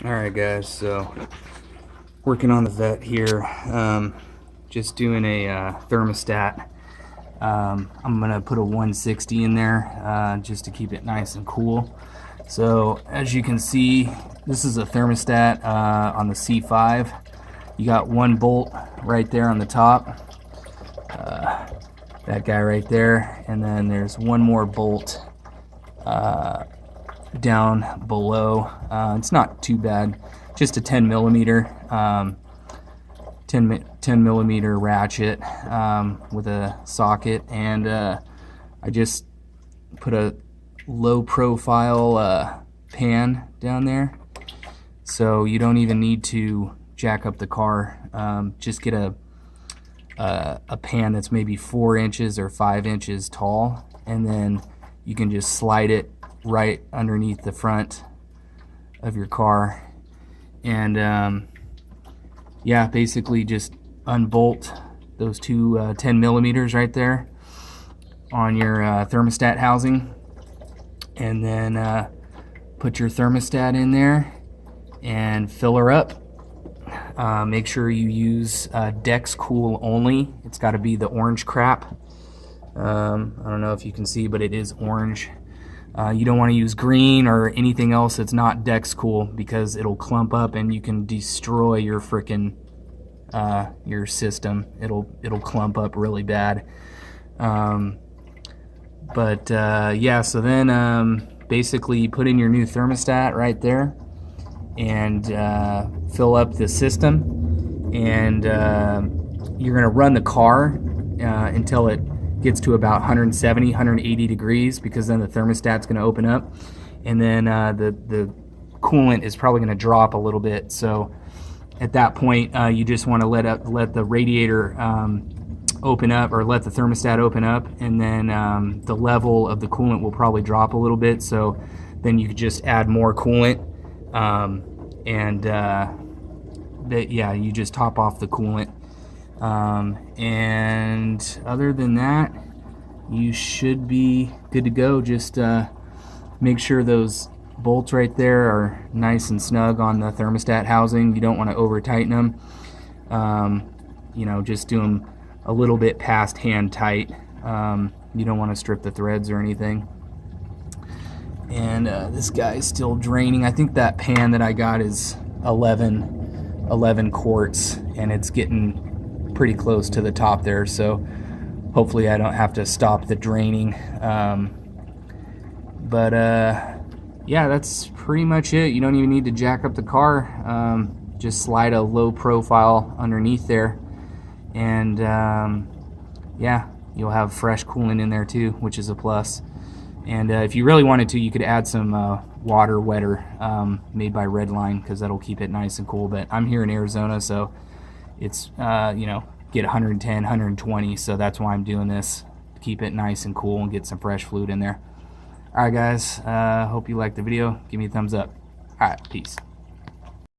Alright guys, so working on the vet here, just doing a thermostat. I'm gonna put a 160 in there just to keep it nice and cool. So as you can see, this is a thermostat on the C5. You got one bolt right there on the top, that guy right there, and then there's one more bolt down below. It's not too bad, just a 10 millimeter 10 millimeter ratchet with a socket, and I just put a low profile pan down there, so you don't even need to jack up the car. Just get a pan that's maybe 4 inches or 5 inches tall, and then you can just slide it right underneath the front of your car, and yeah, basically just unbolt those two 10 millimeters right there on your thermostat housing, and then put your thermostat in there and fill her up. Make sure you use Dex Cool only. It's got to be the orange crap. I don't know if you can see, but it is orange. You don't want to use green or anything else that's not Dex Cool, because it'll clump up and you can destroy your frickin' your system. It'll clump up really bad. Yeah, so then basically you put in your new thermostat right there and fill up the system, and you're gonna run the car until it gets to about 170, 180 degrees, because then the thermostat's going to open up, and then the coolant is probably going to drop a little bit. So at that point, you just want to let the radiator open up, or let the thermostat open up, and then the level of the coolant will probably drop a little bit. So then you could just add more coolant, yeah, you just top off the coolant. And other than that, you should be good to go. Just make sure those bolts right there are nice and snug on the thermostat housing. You don't want to over tighten them. You know, just do them a little bit past hand tight. You don't want to strip the threads or anything. And this guy's still draining. I think that pan that I got is 11 quarts, and it's getting pretty close to the top there, so hopefully I don't have to stop the draining. Yeah, that's pretty much it. You don't even need to jack up the car. Just slide a low profile underneath there, and yeah, you'll have fresh coolant in there too, which is a plus. And if you really wanted to, you could add some water wetter made by Redline, because that'll keep it nice and cool. But I'm here in Arizona, so it's you know, get 110, 120, so that's why I'm doing this, to keep it nice and cool and get some fresh fluid in there. Alright guys, hope you liked the video. Give me a thumbs up. Alright, peace.